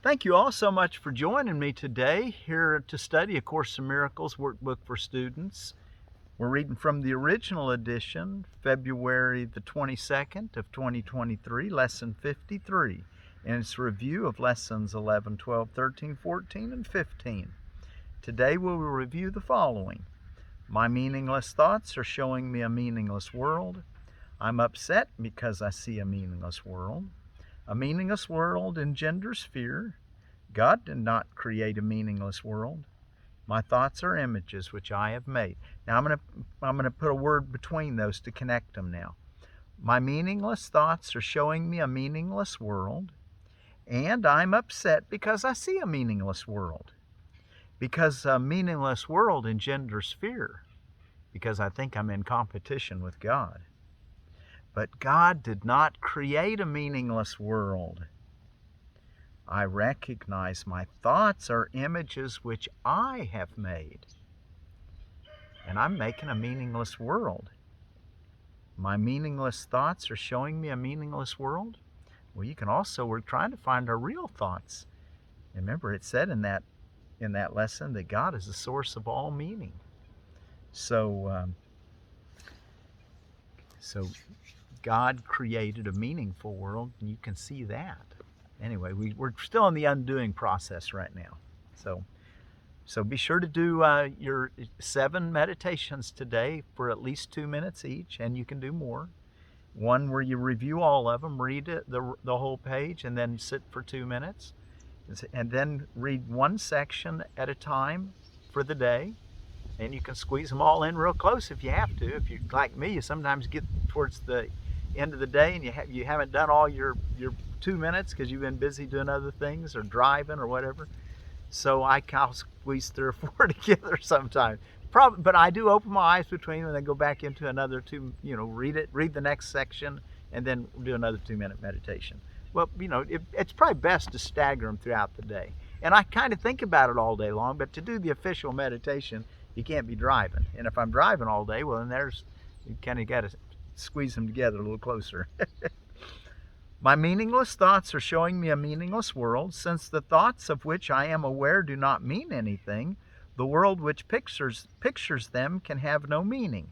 Thank you all so much for joining me today here to study A Course in Miracles Workbook for Students. We're reading from the original edition, February the 22nd of 2023, Lesson 53, and it's a review of Lessons 11, 12, 13, 14, and 15. Today we will review the following. My meaningless thoughts are showing me a meaningless world. I'm upset because I see a meaningless world. A meaningless world engenders fear. God did not create a meaningless world. My thoughts are images which I have made. Now I'm going to put a word between those to connect them now. My meaningless thoughts are showing me a meaningless world, and I'm upset because I see a meaningless world. Because a meaningless world engenders fear, because I think I'm in competition with God. But God did not create a meaningless world. I recognize my thoughts are images which I have made. And I'm making a meaningless world. My meaningless thoughts are showing me a meaningless world. Well, you can also, we're trying to find our real thoughts. Remember, it said in that lesson that God is the source of all meaning. So God created a meaningful world, and you can see that. Anyway, we're still in the undoing process right now. So be sure to do your 7 meditations today for at least 2 minutes each, and you can do more. One where you review all of them, read it, the whole page, and then sit for 2 minutes. And then read one section at a time for the day. And you can squeeze them all in real close if you have to. If you're like me, you sometimes get towards the end of the day and you haven't done all your 2 minutes because you've been busy doing other things or driving or whatever. So I'll squeeze 3 or 4 together sometimes. But I do open my eyes between them and then go back into another 2, read the next section and then do another 2-minute meditation. Well, it's probably best to stagger them throughout the day. And I kind of think about it all day long, but to do the official meditation, you can't be driving. And if I'm driving all day, well, then you kind of got to squeeze them together a little closer. My meaningless thoughts are showing me a meaningless world. Since the thoughts of which I am aware do not mean anything, the world which pictures them can have no meaning.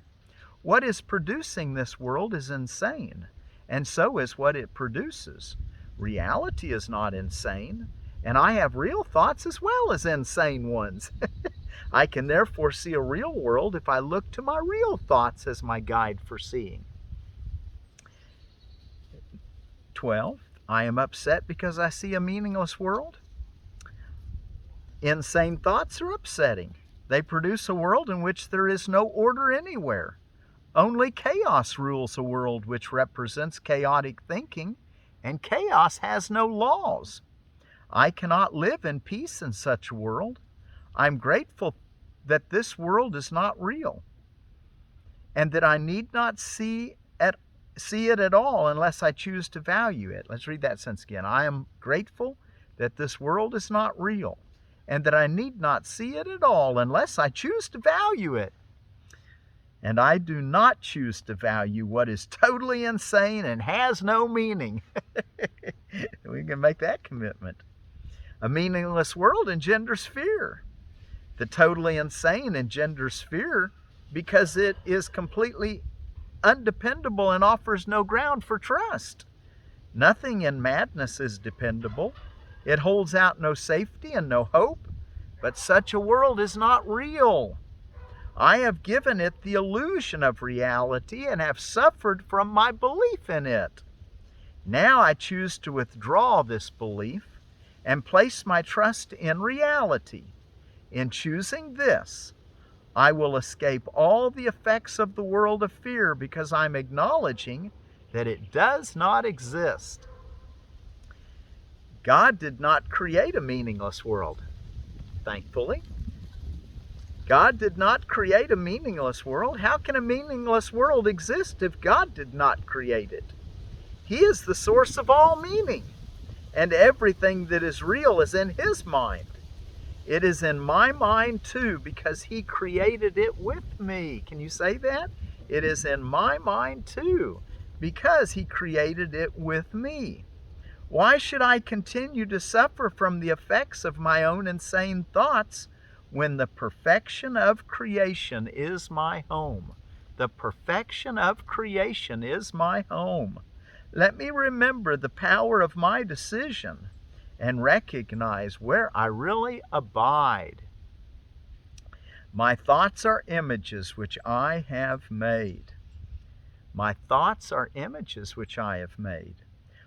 What is producing this world is insane, and so is what it produces. Reality is not insane, and I have real thoughts as well as insane ones. I can therefore see a real world if I look to my real thoughts as my guide for seeing. 12. I am upset because I see a meaningless world. Insane thoughts are upsetting. They produce a world in which there is no order anywhere. Only chaos rules a world which represents chaotic thinking, and chaos has no laws. I cannot live in peace in such a world. I'm grateful that this world is not real, and that I need not see it at all unless I choose to value it. Let's read that sentence again. I am grateful that this world is not real, and that I need not see it at all unless I choose to value it. And I do not choose to value what is totally insane and has no meaning. We can make that commitment. A meaningless world engenders fear. The totally insane engenders fear because it is completely undependable and offers no ground for trust. Nothing in madness is dependable. It holds out no safety and no hope, but such a world is not real. I have given it the illusion of reality and have suffered from my belief in it. Now I choose to withdraw this belief and place my trust in reality. In choosing this, I will escape all the effects of the world of fear because I'm acknowledging that it does not exist. God did not create a meaningless world, thankfully. God did not create a meaningless world. How can a meaningless world exist if God did not create it? He is the source of all meaning, and everything that is real is in His mind. It is in my mind too, because He created it with me. Can you say that? It is in my mind too, because He created it with me. Why should I continue to suffer from the effects of my own insane thoughts when the perfection of creation is my home? The perfection of creation is my home. Let me remember the power of my decision and recognize where I really abide. My thoughts are images which I have made. My thoughts are images which I have made.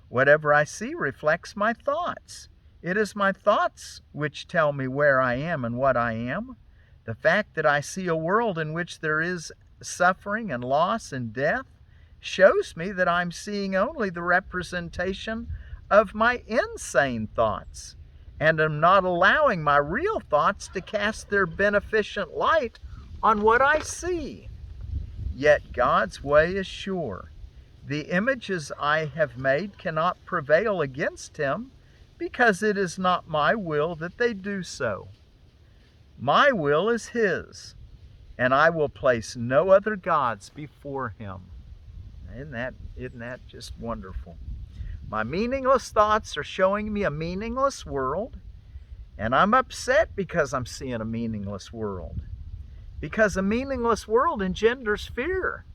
Whatever I see reflects my thoughts. It is my thoughts which tell me where I am and what I am. The fact that I see a world in which there is suffering and loss and death shows me that I'm seeing only the representation of my insane thoughts, and am not allowing my real thoughts to cast their beneficent light on what I see. Yet God's way is sure. The images I have made cannot prevail against him, because it is not my will that they do so. My will is his, and I will place no other gods before him. Isn't that just wonderful? My meaningless thoughts are showing me a meaningless world, and I'm upset because I'm seeing a meaningless world. Because a meaningless world engenders fear,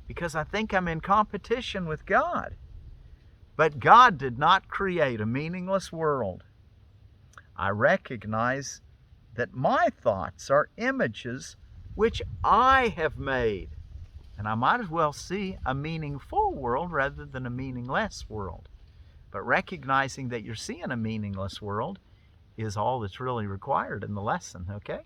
because I think I'm in competition with God. But God did not create a meaningless world. I recognize that my thoughts are images which I have made. And I might as well see a meaningful world rather than a meaningless world. But recognizing that you're seeing a meaningless world is all that's really required in the lesson, okay?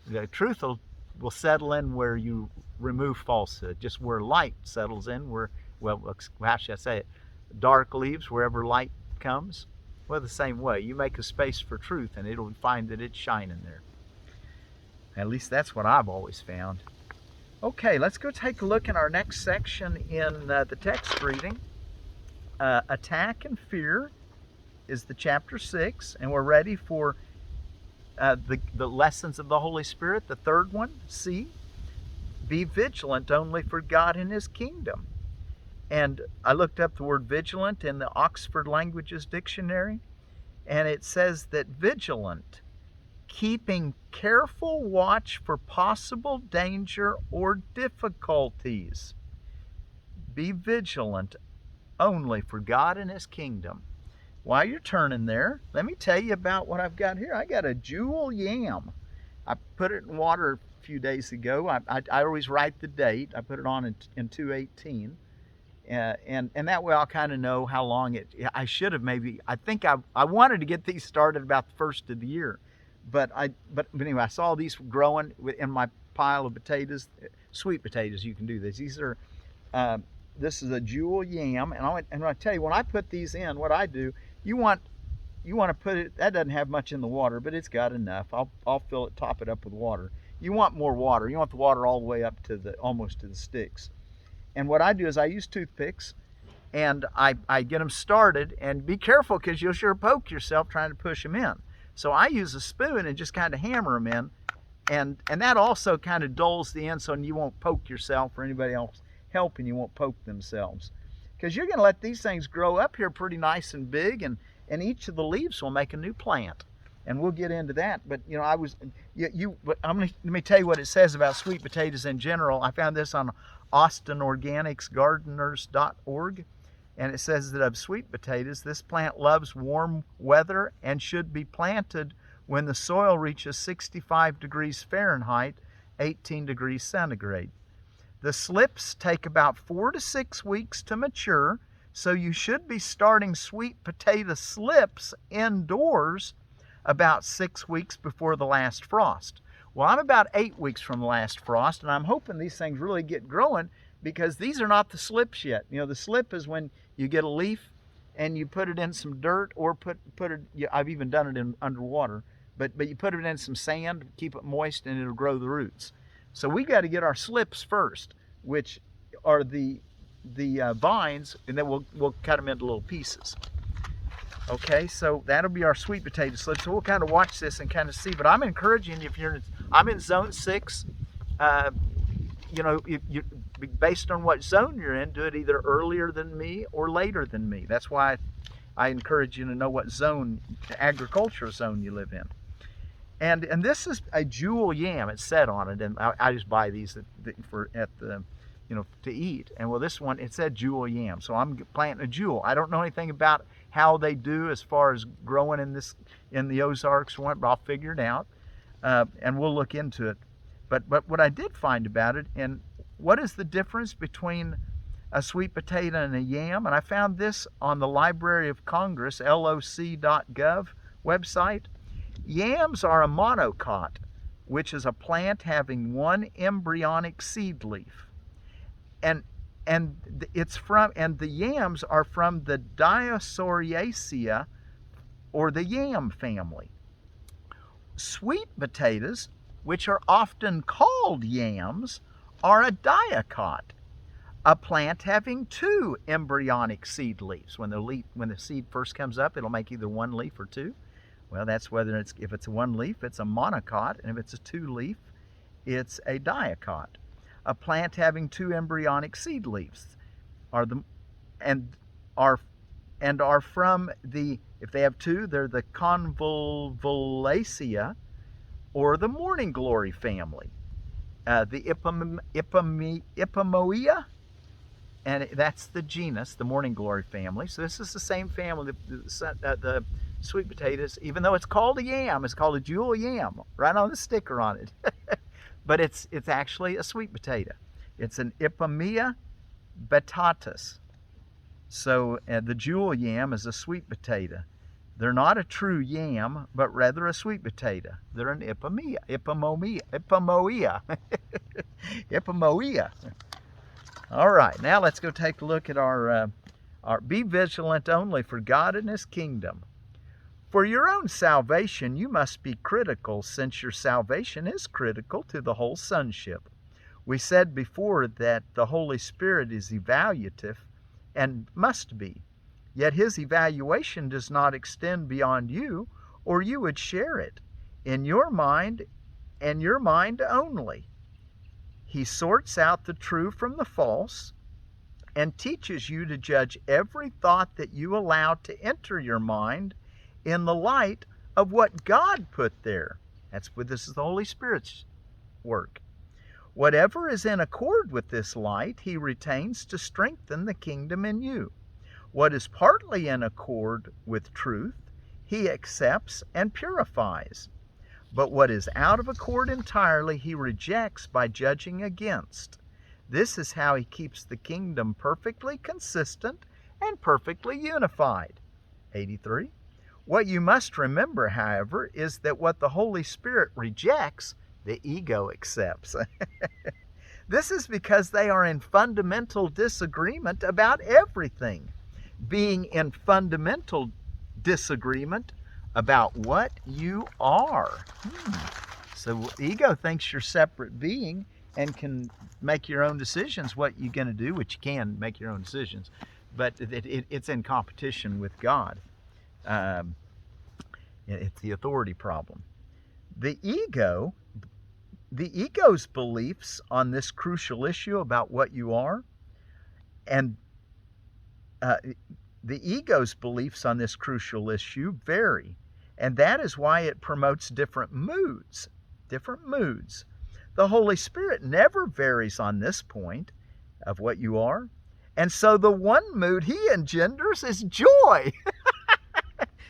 The truth will settle in where you remove falsehood, just where light settles in, where, well, how should I say it? Dark leaves wherever light comes. Well, the same way. You make a space for truth and it'll find that it's shining there. At least that's what I've always found. Okay, let's go take a look in our next section in the text reading. Attack and Fear is the chapter 6, and we're ready for the lessons of the Holy Spirit. The third one, C, be vigilant only for God and his kingdom. And I looked up the word vigilant in the Oxford Languages Dictionary, and it says that vigilant, keeping careful watch for possible danger or difficulties. Be vigilant only for God and his kingdom. While you're turning there, let me tell you about what I've got here. I got a jewel yam. I put it in water a few days ago. I always write the date. I put it on in 2/18. And that way I'll kind of know how long I should have I think I wanted to get these started about the first of the year. But anyway, I saw these growing in my pile of potatoes, sweet potatoes. You can do this. These are, this is a jewel yam, and I tell you, when I put these in, what I do, you want to put it. That doesn't have much in the water, but it's got enough. I'll fill it, top it up with water. You want more water. You want the water all the way up to almost to the sticks. And what I do is I use toothpicks, and I get them started. And be careful, because you'll sure poke yourself trying to push them in. So I use a spoon and just kind of hammer them in, and that also kind of dulls the end, so you won't poke yourself, or anybody else helping you won't poke themselves. Because you're going to let these things grow up here pretty nice and big, and each of the leaves will make a new plant. And we'll get into that. But let me tell you what it says about sweet potatoes in general. I found this on AustinOrganicsGardeners.org. And it says that of sweet potatoes, this plant loves warm weather and should be planted when the soil reaches 65 degrees Fahrenheit, 18 degrees centigrade. The slips take about 4 to 6 weeks to mature, so you should be starting sweet potato slips indoors about 6 weeks before the last frost. Well, I'm about 8 weeks from the last frost, and I'm hoping these things really get growing, because these are not the slips yet. You know, the slip is when you get a leaf and you put it in some dirt, or put it, I've even done it in underwater, but you put it in some sand, keep it moist, and it'll grow the roots. So we got to get our slips first, which are the vines, and then we'll cut them into little pieces. Okay, so that'll be our sweet potato slips. So we'll kind of watch this and kind of see. But I'm encouraging you, I'm in zone 6. based on what zone you're in, do it either earlier than me or later than me. That's why I encourage you to know what zone, agricultural zone you live in. And this is a jewel yam. It's said on it, and I just buy these to eat. And well, this one, it said jewel yam, so I'm planting a jewel. I don't know anything about how they do as far as growing in the Ozarks, but I'll figure it out, and we'll look into it. But what I did find about it, and what is the difference between a sweet potato and a yam? And I found this on the Library of Congress, loc.gov website. Yams are a monocot, which is a plant having one embryonic seed leaf. And the yams are from the Dioeciaceae, or the yam family. Sweet potatoes, which are often called yams, are a dicot, a plant having two embryonic seed leaves. When the seed first comes up, it'll make either one leaf or two. Well, that's if it's one leaf, it's a monocot, and if it's a two leaf, it's a dicot. A plant having two embryonic seed leaves are from the, if they have two, they're the Convolvulaceae, or the morning glory family. The Ipomoea, and that's the genus, the morning glory family. So this is the same family, the sweet potatoes. Even though it's called a yam, it's called a jewel yam, right on the sticker on it. But it's actually a sweet potato. It's an Ipomoea batatas. So the jewel yam is a sweet potato. They're not a true yam, but rather a sweet potato. They're an Ipomoea. Ipomoea. All right, now let's go take a look at our be vigilant only for God and His kingdom. For your own salvation, you must be critical, since your salvation is critical to the whole sonship. We said before that the Holy Spirit is evaluative and must be. Yet His evaluation does not extend beyond you, or you would share it. In your mind, and your mind only. He sorts out the true from the false and teaches you to judge every thought that you allow to enter your mind in the light of what God put there. This is the Holy Spirit's work. Whatever is in accord with this light, He retains to strengthen the kingdom in you. What is partly in accord with truth, He accepts and purifies. But what is out of accord entirely, He rejects by judging against. This is how He keeps the kingdom perfectly consistent and perfectly unified. 83. What you must remember, however, is that what the Holy Spirit rejects, the ego accepts. This is because they are in fundamental disagreement about everything. Being in fundamental disagreement about what you are. So ego thinks you're a separate being and can make your own decisions what you're going to do, which you can make your own decisions, but it's in competition with God. It's the authority problem. The ego's beliefs on this crucial issue about what you are, and the ego's beliefs on this crucial issue vary, and that is why it promotes different moods. The Holy Spirit never varies on this point of what you are, and so the one mood He engenders is joy.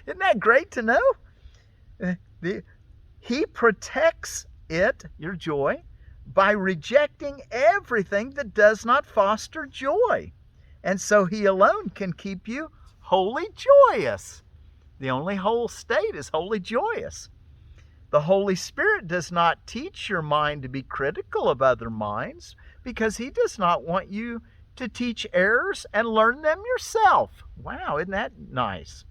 Isn't that great to know? He protects it, your joy, by rejecting everything that does not foster joy. And so He alone can keep you wholly joyous. The only whole state is wholly joyous. The Holy Spirit does not teach your mind to be critical of other minds, because He does not want you to teach errors and learn them yourself. Wow, isn't that nice?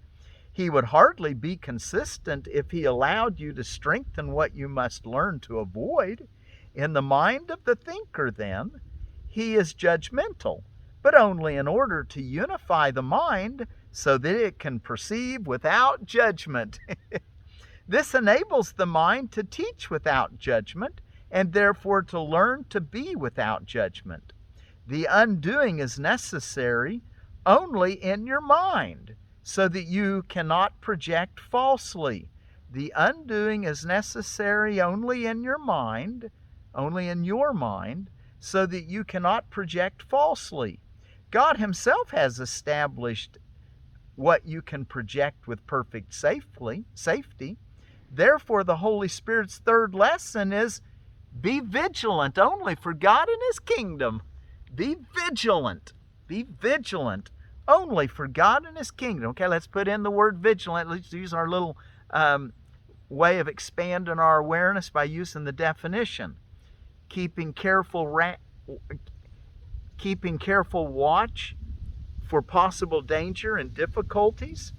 He would hardly be consistent if He allowed you to strengthen what you must learn to avoid. In the mind of the thinker, then, He is judgmental, but only in order to unify the mind so that it can perceive without judgment. This enables the mind to teach without judgment, and therefore to learn to be without judgment. The undoing is necessary only in your mind, so that you cannot project falsely. The undoing is necessary only in your mind, so that you cannot project falsely. God himself has established what you can project with perfect safety. Therefore, the Holy Spirit's third lesson is be vigilant only for God and his kingdom. Be vigilant. Be vigilant only for God and his kingdom. Okay, let's put in the word vigilant. Let's use our little way of expanding our awareness by using the definition. Keeping careful watch for possible danger and difficulties.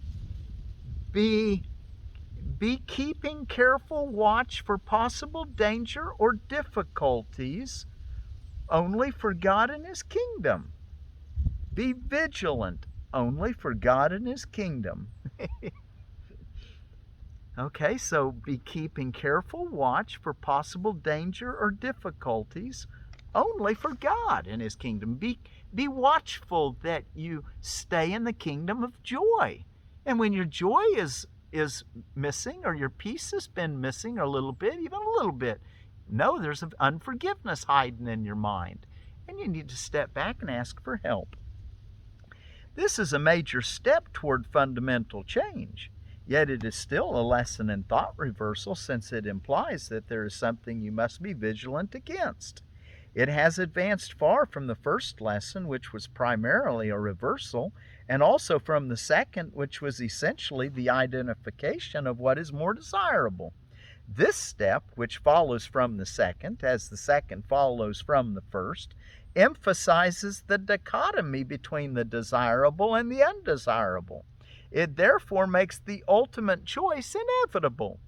Be keeping careful watch for possible danger or difficulties only for God and his kingdom. Be vigilant only for God and his kingdom. Okay, so be keeping careful watch for possible danger or difficulties only for God and his kingdom. Be watchful that you stay in the kingdom of joy. And when your joy is missing, or your peace has been missing a little bit, even a little bit, no, there's unforgiveness hiding in your mind. And you need to step back and ask for help. This is a major step toward fundamental change. Yet it is still a lesson in thought reversal, since it implies that there is something you must be vigilant against. It has advanced far from the first lesson, which was primarily a reversal, and also from the second, which was essentially the identification of what is more desirable. This step, which follows from the second, as the second follows from the first, emphasizes the dichotomy between the desirable and the undesirable. It therefore makes the ultimate choice inevitable.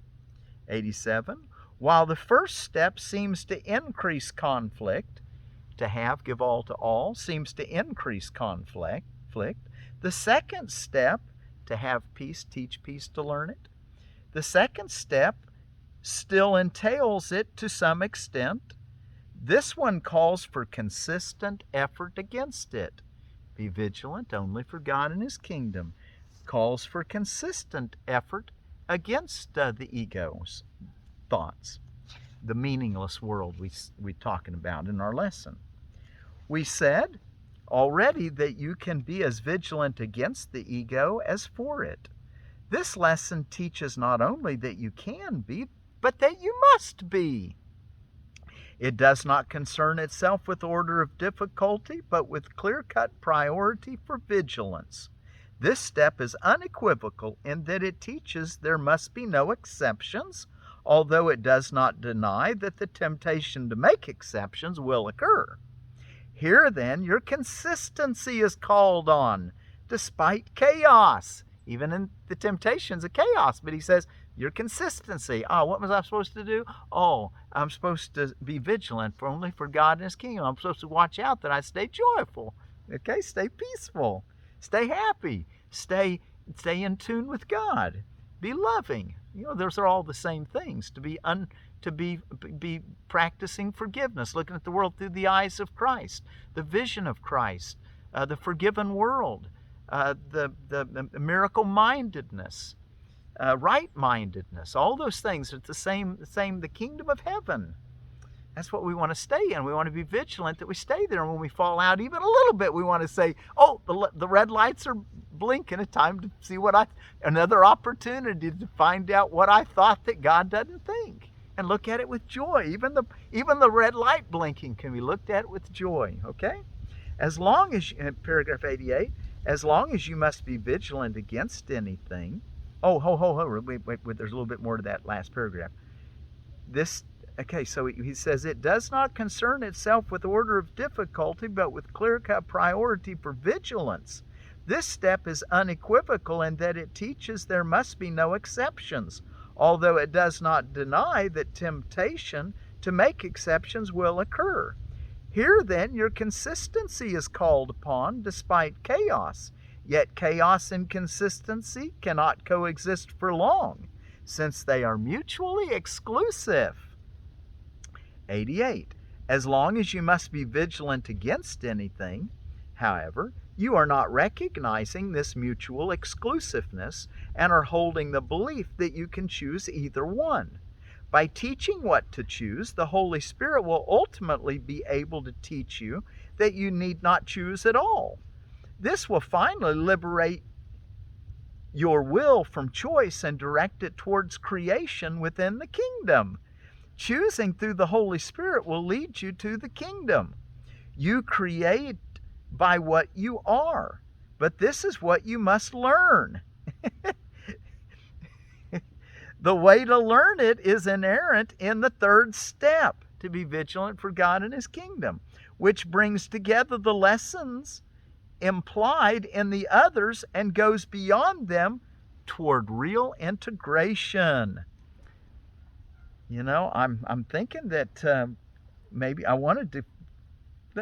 87. While the first step seems to increase conflict, to have, give all to all, seems to increase conflict, the second step, to have peace, teach peace, to learn it, the second step still entails it to some extent. This one calls for consistent effort against it. Be vigilant only for God and his kingdom. Calls for consistent effort against the ego's thoughts, the meaningless world we're talking about in our lesson. We said already that you can be as vigilant against the ego as for it. This lesson teaches not only that you can be, but that you must be. It does not concern itself with order of difficulty, but with clear-cut priority for vigilance. This step is unequivocal in that it teaches there must be no exceptions, although it does not deny that the temptation to make exceptions will occur. Here, then, your consistency is called on, despite chaos. Even in the temptations of chaos. But he says, your consistency. What was I supposed to do? I'm supposed to be vigilant only for God and his kingdom. I'm supposed to watch out that I stay joyful. Okay, stay peaceful. Stay happy. Stay in tune with God. Be loving. Those are all the same things. To be practicing forgiveness, looking at the world through the eyes of Christ, the vision of Christ, the forgiven world, the miracle mindedness, right mindedness. All those things are the same. The kingdom of heaven. That's what we want to stay in. We want to be vigilant that we stay there. And when we fall out even a little bit, we want to say, the red lights are blinking. It's time to see another opportunity to find out what I thought that God doesn't think. And look at it with joy. Even the red light blinking can be looked at with joy. Okay? As long as, paragraph 88, as long as you must be vigilant against anything. Wait, there's a little bit more to that last paragraph. So he says, it does not concern itself with order of difficulty, but with clear-cut priority for vigilance. This step is unequivocal in that it teaches there must be no exceptions, although it does not deny that temptation to make exceptions will occur. Here, then, your consistency is called upon despite chaos. Yet chaos and consistency cannot coexist for long, since they are mutually exclusive. 88. As long as you must be vigilant against anything, however, you are not recognizing this mutual exclusiveness and are holding the belief that you can choose either one. By teaching what to choose, the Holy Spirit will ultimately be able to teach you that you need not choose at all. This will finally liberate your will from choice and direct it towards creation within the kingdom. Choosing through the Holy Spirit will lead you to the kingdom. You create by what you are, but this is what you must learn. The way to learn it is inherent in the third step, to be vigilant for God and His kingdom, which brings together the lessons implied in the others and goes beyond them toward real integration. You know, I'm thinking that maybe I wanted to,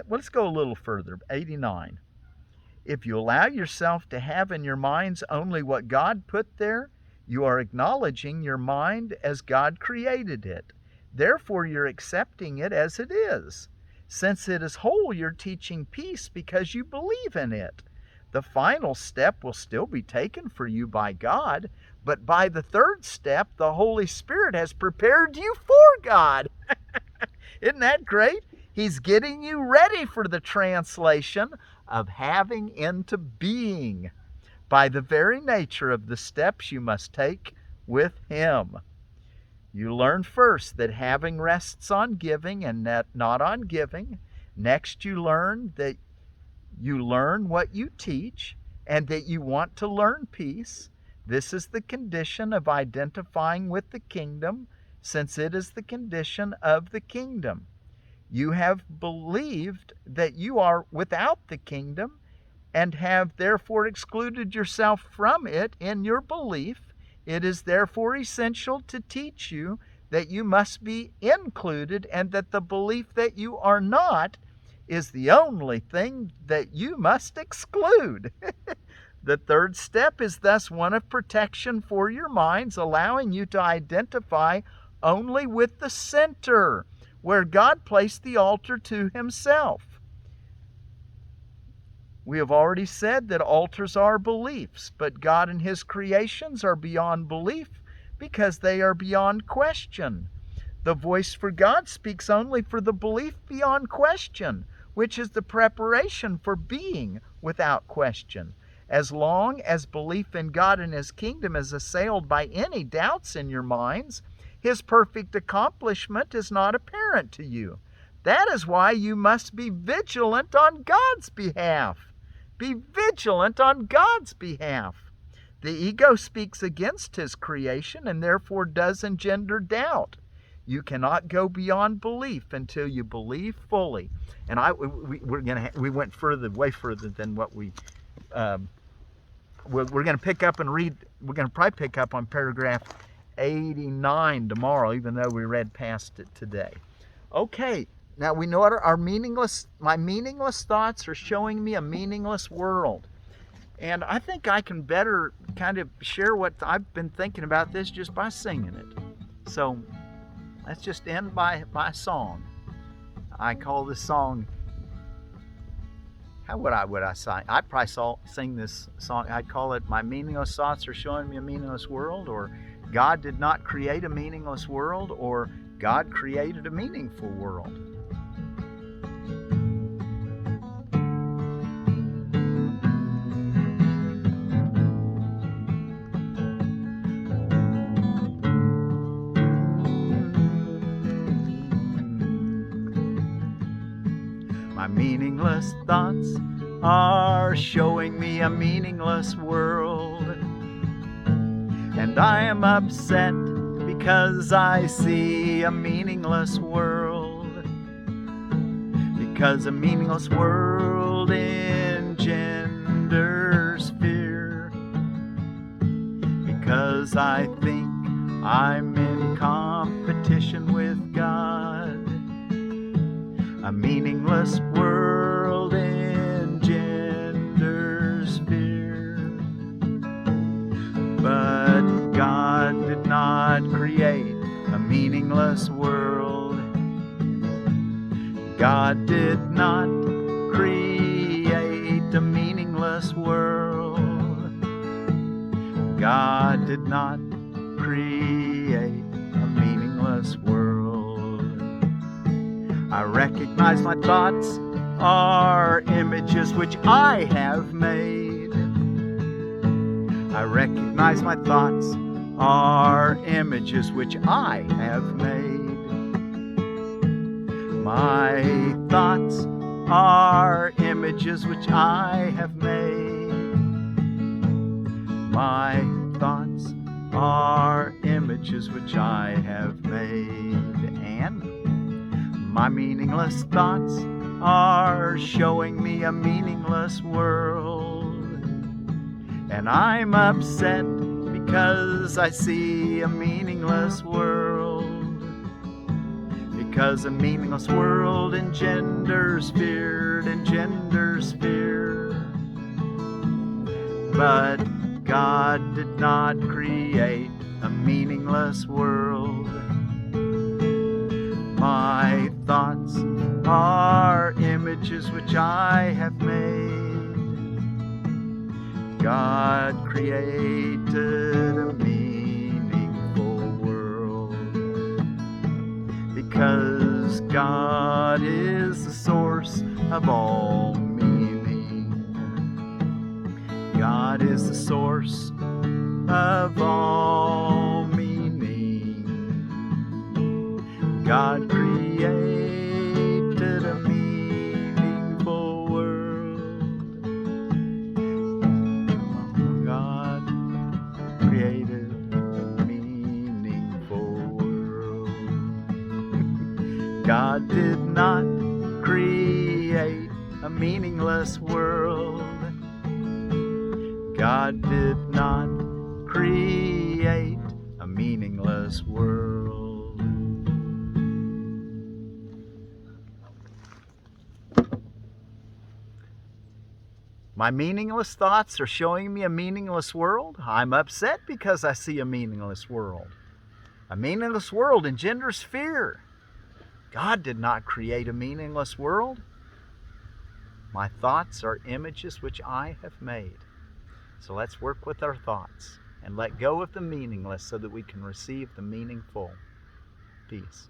let's go a little further. 89. If you allow yourself to have in your minds only what God put there, you are acknowledging your mind as God created it. Therefore, you're accepting it as it is. Since it is whole, you're teaching peace because you believe in it. The final step will still be taken for you by God, but by the third step, the Holy Spirit has prepared you for God. Isn't that great? He's getting you ready for the translation of having into being by the very nature of the steps you must take with Him. You learn first that having rests on giving and not on giving. Next, you learn that you learn what you teach and that you want to learn peace. This is the condition of identifying with the kingdom, since it is the condition of the kingdom. You have believed that you are without the kingdom and have therefore excluded yourself from it in your belief. It is therefore essential to teach you that you must be included and that the belief that you are not is the only thing that you must exclude. The third step is thus one of protection for your minds, allowing you to identify only with the center, where God placed the altar to Himself. We have already said that altars are beliefs, but God and His creations are beyond belief because they are beyond question. The voice for God speaks only for the belief beyond question, which is the preparation for being without question. As long as belief in God and His kingdom is assailed by any doubts in your minds, His perfect accomplishment is not apparent to you. That is why you must be vigilant on God's behalf. Be vigilant on God's behalf. The ego speaks against His creation and therefore does engender doubt. You cannot go beyond belief until you believe fully. And we went way further than what we're going to pick up and read. We're going to probably pick up on paragraph 89 tomorrow, even though we read past it today. Okay. Now we know what my meaningless thoughts are showing me a meaningless world. And I think I can better kind of share what I've been thinking about this just by singing it. So let's just end by a song. I call this song, how would I sing? I'd probably sing this song. I'd call it My Meaningless Thoughts Are Showing Me a Meaningless World, or God Did Not Create a Meaningless World, or God Created a Meaningful World. My meaningless thoughts are showing me a meaningless world, and I am upset because I see a meaningless world, because a meaningless world engenders fear, because I think I'm in competition with God. A meaningless world engenders fear, but God did not create a meaningless world. God did not create a meaningless world. God did not create a meaningless world. I recognize my thoughts are images which I have made. I recognize my thoughts are images which I have made. My thoughts are images which I have made. My thoughts are images which I have made. And my meaningless thoughts are showing me a meaningless world. And I'm upset because I see a meaningless world. Because a meaningless world engenders fear, it engenders fear. But God did not create a meaningless world. My thoughts are images which I have made. God created a meaningful world. Because God is the source of all meaning. God is the source of all meaning. God created a meaningful world. God created a meaningful world. God did not create a meaningless world. God did not create a meaningless world. My meaningless thoughts are showing me a meaningless world. I'm upset because I see a meaningless world. A meaningless world engenders fear. God did not create a meaningless world. My thoughts are images which I have made. So let's work with our thoughts and let go of the meaningless so that we can receive the meaningful. Peace.